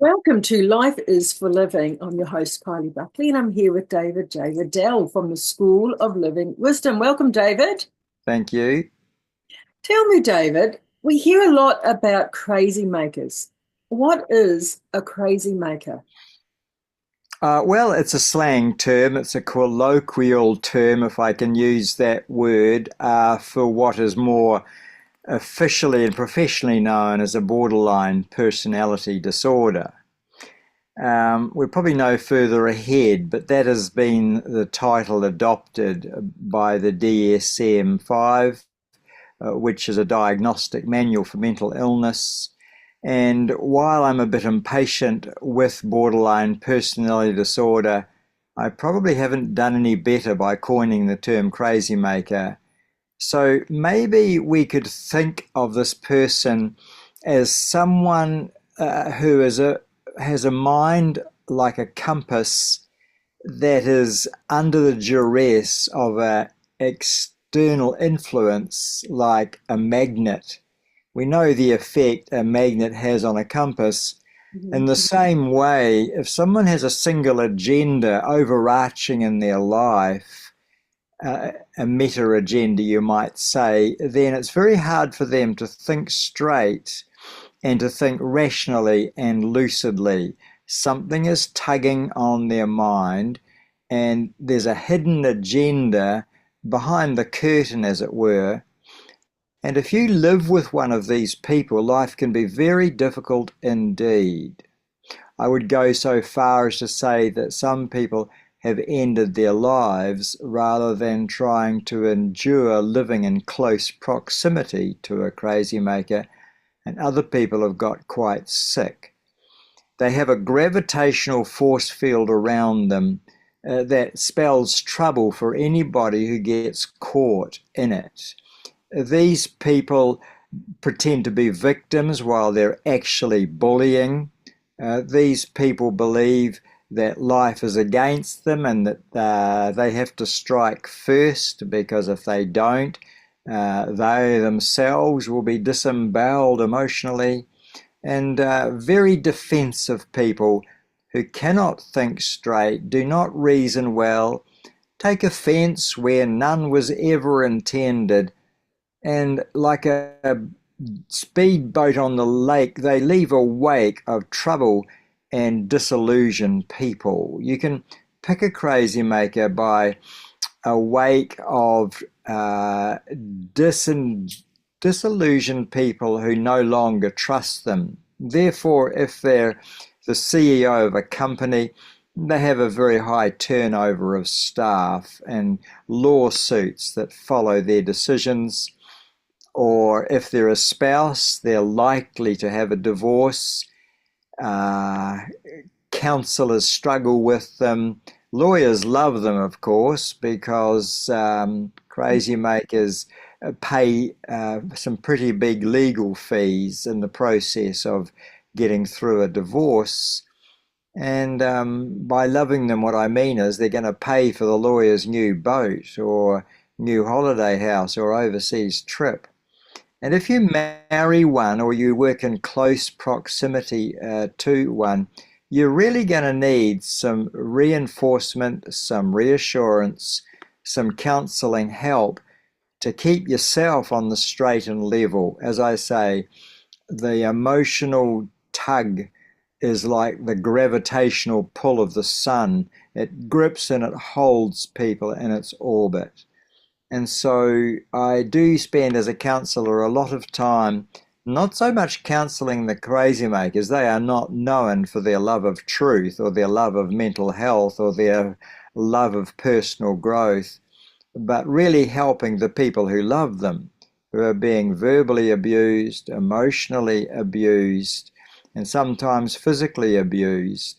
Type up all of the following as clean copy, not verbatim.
Welcome to Life is for Living. I'm your host, Kylee Buckley, and I'm here with David J Riddell from the School of Living Wisdom. Welcome, David. Thank you. Tell me, David, we hear a lot about crazy makers. What is a crazy maker? Well, it's a slang term. It's a colloquial term, if I can use that word, for what is more officially and professionally known as a borderline personality disorder. We're probably no further ahead, but that has been the title adopted by the DSM-5, which is a diagnostic manual for mental illness. And while I'm a bit impatient with borderline personality disorder, I probably haven't done any better by coining the term crazy maker. So maybe we could think of this person as someone has a mind like a compass that is under the duress of an external influence like a magnet. We know the effect a magnet has on a compass. In the Mhm. same way, if someone has a single agenda overarching in their life, a meta agenda, you might say, then it's very hard for them to think straight and to think rationally and lucidly. Something is tugging on their mind, and there's a hidden agenda behind the curtain, as it were. And if you live with one of these people, life can be very difficult indeed. I would go so far as to say that some people have ended their lives rather than trying to endure living in close proximity to a crazy maker, and other people have got quite sick. They have a gravitational force field around them that spells trouble for anybody who gets caught in it. These people pretend to be victims while they're actually bullying. These people believe that life is against them and that they have to strike first, because if they don't, they themselves will be disemboweled emotionally. And very defensive people who cannot think straight, do not reason well, take offense where none was ever intended, and like a speedboat on the lake, they leave a wake of trouble and disillusioned people. You can pick a crazy maker by a wake of disillusioned people who no longer trust them. Therefore, if they're the CEO of a company, they have a very high turnover of staff and lawsuits that follow their decisions. Or if they're a spouse, they're likely to have a divorce. Uh, Counsellors struggle with them. Lawyers love them, of course, because crazy makers pay some pretty big legal fees in the process of getting through a divorce. And by loving them, what I mean is they're going to pay for the lawyer's new boat or new holiday house or overseas trip. And if you marry one or you work in close proximity to one, you're really going to need some reinforcement, some reassurance, some counseling help to keep yourself on the straight and level. As I say, the emotional tug is like the gravitational pull of the sun. It grips and it holds people in its orbit. And so I do spend as a counsellor a lot of time not so much counselling the crazy makers. They are not known for their love of truth or their love of mental health or their love of personal growth, but really helping the people who love them, who are being verbally abused, emotionally abused, and sometimes physically abused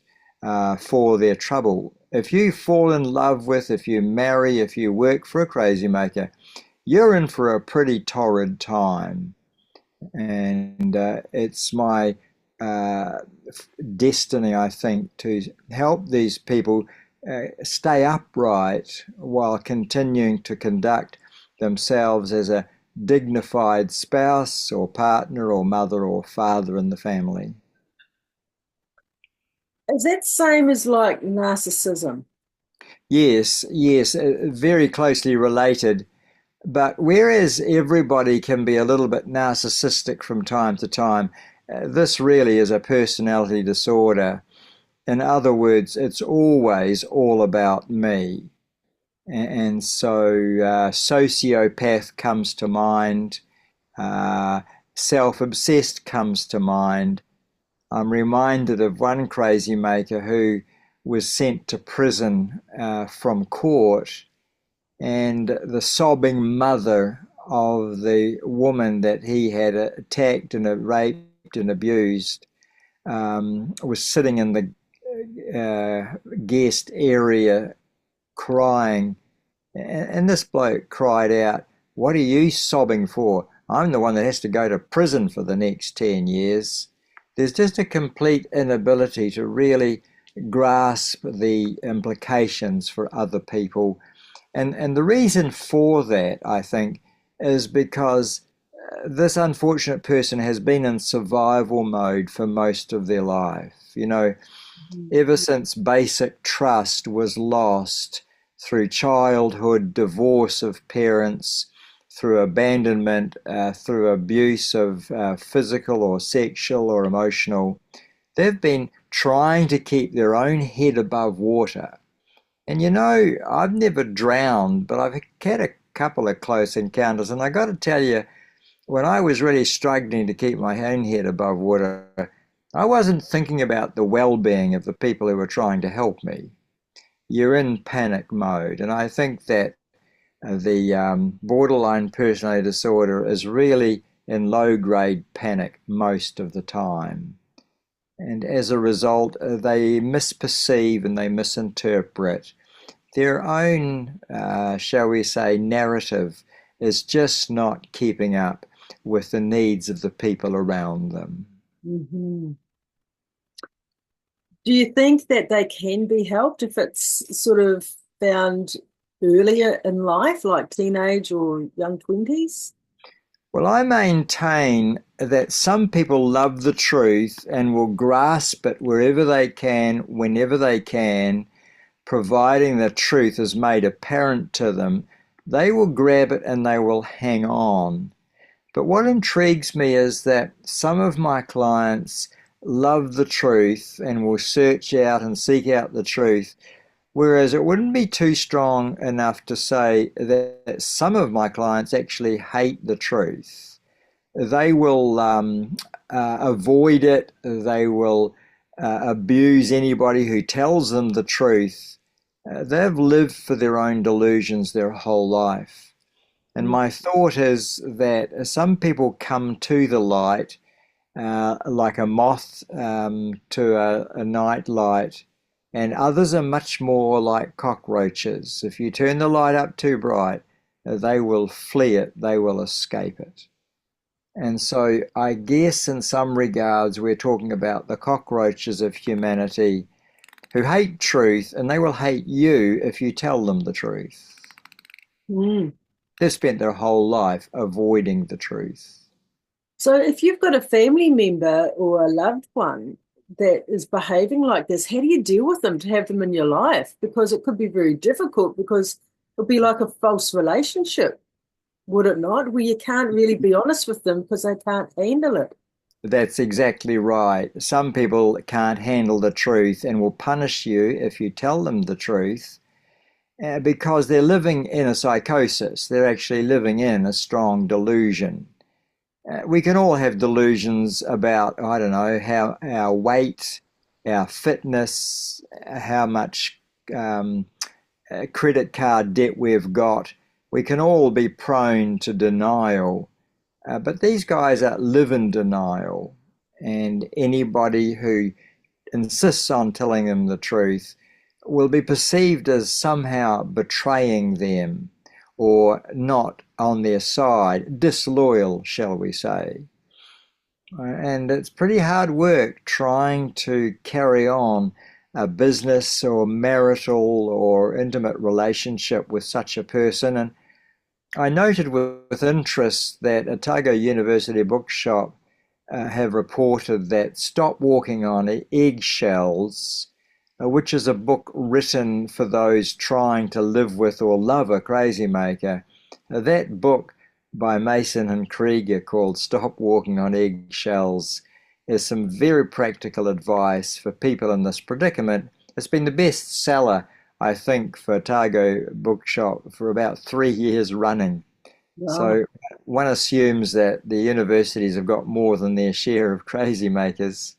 for their trouble. If you fall in love with, if you marry, if you work for a crazy maker, you're in for a pretty torrid time. And it's my uh, destiny, I think, to help these people stay upright while continuing to conduct themselves as a dignified spouse or partner or mother or father in the family. Is that same as like narcissism? Yes, yes, very closely related. But whereas everybody can be a little bit narcissistic from time to time, this really is a personality disorder. In other words, it's always all about me. And so sociopath comes to mind, uh, self obsessed comes to mind. I'm reminded of one crazy maker who was sent to prison from court, and the sobbing mother of the woman that he had attacked and raped and abused was sitting in the guest area crying. And this bloke cried out, "What are you sobbing for? I'm the one that has to go to prison for the next 10 years." There's just a complete inability to really grasp the implications for other people. And the reason for that, I think, is because this unfortunate person has been in survival mode for most of their life. You know, ever since basic trust was lost through childhood, divorce of parents, through abandonment, through abuse of physical or sexual or emotional, they've been trying to keep their own head above water. And you know, I've never drowned, but I've had a couple of close encounters. And I got to tell you, when I was really struggling to keep my own head above water, I wasn't thinking about the well being of the people who were trying to help me. You're in panic mode. And I think that the borderline personality disorder is really in low grade panic most of the time. And as a result, they misperceive and they misinterpret. Their own, shall we say, narrative is just not keeping up with the needs of the people around them. Hmm. Do you think that they can be helped if it's sort of found earlier in life, like teenage or young 20s? Well, I maintain that some people love the truth and will grasp it wherever they can, whenever they can, providing the truth is made apparent to them. They will grab it and they will hang on. But what intrigues me is that some of my clients love the truth and will search out and seek out the truth, whereas it wouldn't be too strong enough to say that some of my clients actually hate the truth. They will avoid it, they will abuse anybody who tells them the truth. They've lived for their own delusions their whole life. And my thought is that some people come to the light like a moth to a night light, and others are much more like cockroaches. If you turn the light up too bright, they will flee it, they will escape it. And so I guess in some regards we're talking about the cockroaches of humanity who hate truth, and they will hate you if you tell them the truth. Mm. They've spent their whole life avoiding the truth. So if you've got a family member or a loved one that is behaving like this, how do you deal with them to have them in your life? Because it could be very difficult because it'll be like a false relationship, would it not? Where you can't really be honest with them because they can't handle it. That's exactly right. Some people can't handle the truth and will punish you if you tell them the truth because they're living in a psychosis. They're actually living in a strong delusion. We can all have delusions about, I don't know, how our weight, our fitness, how much credit card debt we've got. We can all be prone to denial. But these guys live in denial. And anybody who insists on telling them the truth will be perceived as somehow betraying them or not on their side, disloyal, shall we say. And it's pretty hard work trying to carry on a business or marital or intimate relationship with such a person. And I noted with interest that Otago University Bookshop have reported that Stop Walking on Eggshells, which is a book written for those trying to live with or love a crazy maker. That book by Mason and Krieger, called Stop Walking on Eggshells, is some very practical advice for people in this predicament. It's been the best seller, I think, for Otago Bookshop for about 3 years running. Wow. So one assumes that the universities have got more than their share of crazy makers.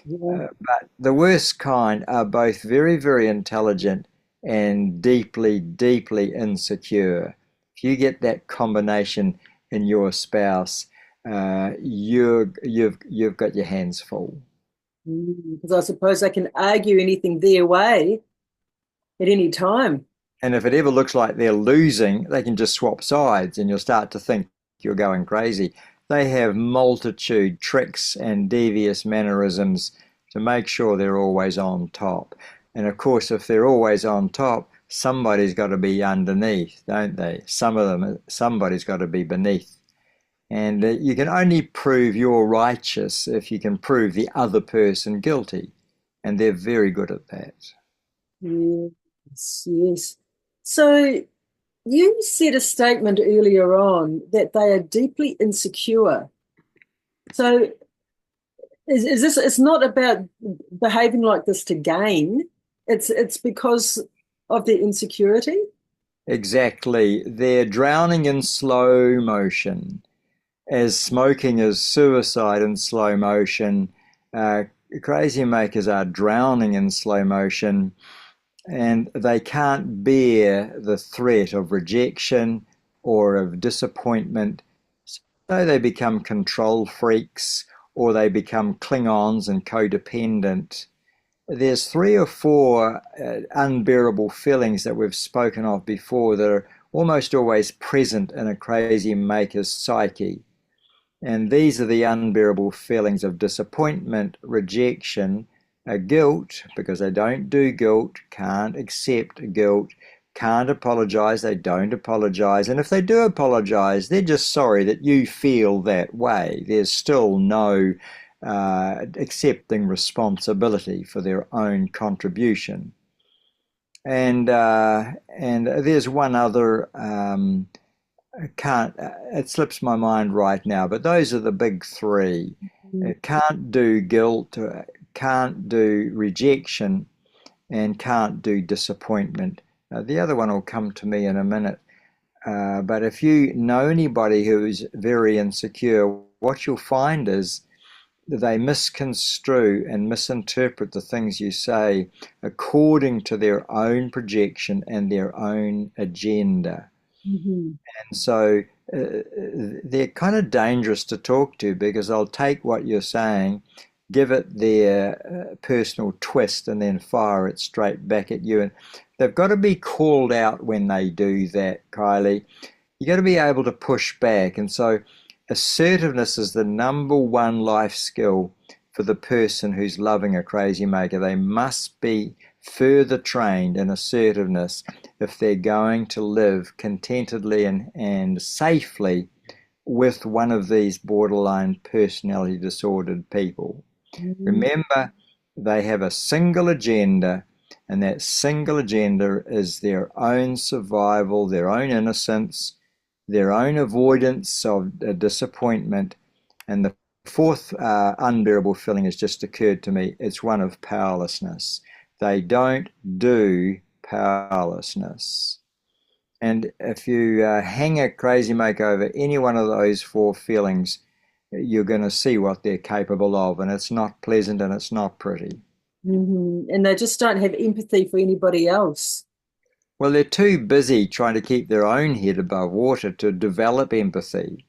Yeah. But the worst kind are both very, very intelligent and deeply, deeply insecure. If you get that combination in your spouse, you've got your hands full. Because I suppose they can argue anything their way at any time. And if it ever looks like they're losing, they can just swap sides and you'll start to think you're going crazy. They have multitude tricks and devious mannerisms to make sure they're always on top. And of course, if they're always on top, somebody's got to be underneath, don't they? Some of them, somebody's got to be beneath. And you can only prove you're righteous if you can prove the other person guilty. And they're very good at that. Yes, yes. So you said a statement earlier on that they are deeply insecure. So is this, it's not about behaving like this to gain, it's because of their insecurity? Exactly. They're drowning in slow motion. As smoking is suicide in slow motion, crazy makers are drowning in slow motion, and they can't bear the threat of rejection or of disappointment. So they become control freaks, or they become Klingons and codependent. There's 3 or 4 unbearable feelings that we've spoken of before that are almost always present in a crazy maker's psyche. And these are the unbearable feelings of disappointment, rejection, guilt, because they don't do guilt, can't accept guilt, can't apologize, they don't apologize. And if they do apologize, they're just sorry that you feel that way. There's still no accepting responsibility for their own contribution. And there's one other, it slips my mind right now, but those are the big 3. Can't do guilt, can't do rejection, and can't do disappointment. The other one will come to me in a minute. But if you know anybody who is very insecure, what you'll find is they misconstrue and misinterpret the things you say according to their own projection and their own agenda. And so they're kind of dangerous to talk to, because they'll take what you're saying, give it their personal twist, and then fire it straight back at you. And they've got to be called out when they do that, Kylee. You've got to be able to push back. And so assertiveness is the number 1 life skill for the person who's loving a crazy maker. They must be further trained in assertiveness if they're going to live contentedly and safely with one of these borderline personality disordered people. Remember, they have a single agenda, and that single agenda is their own survival, their own innocence, their own avoidance of disappointment. And the 4th unbearable feeling has just occurred to me. It's one of powerlessness. They don't do powerlessness. And if you hang a crazy maker over any one of those 4 feelings, you're going to see what they're capable of, and it's not pleasant and it's not pretty. And they just don't have empathy for anybody else. Well, they're too busy trying to keep their own head above water to develop empathy,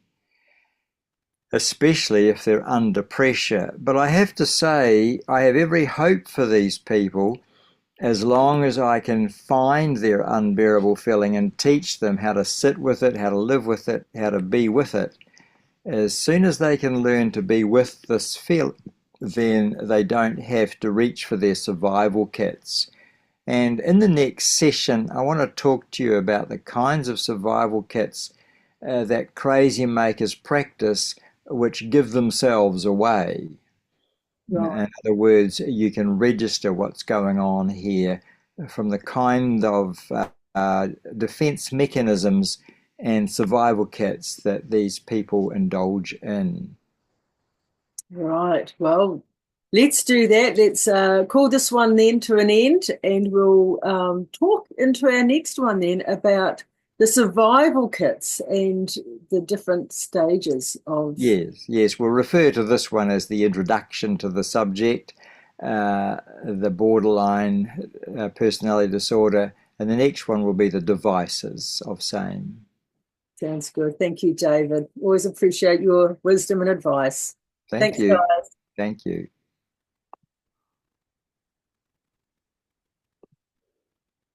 especially if they're under pressure. But I have to say, I have every hope for these people, as long as I can find their unbearable feeling and teach them how to sit with it, how to live with it, how to be with it. As soon as they can learn to be with this feeling, then they don't have to reach for their survival kits. And in the next session, I want to talk to you about the kinds of survival kits that crazy makers practice which give themselves away. In Right. other words, you can register what's going on here from the kind of defense mechanisms and survival kits that these people indulge in. Right. Well, let's do that. Let's call this one then to an end, and we'll talk into our next one then about the survival kits and the different stages of. Yes, we'll refer to this one as the introduction to the subject, the borderline personality disorder, and the next one will be the devices of same. Sounds good. Thank you, David. Always appreciate your wisdom and advice. Thank Thanks, you. guys. Thank you.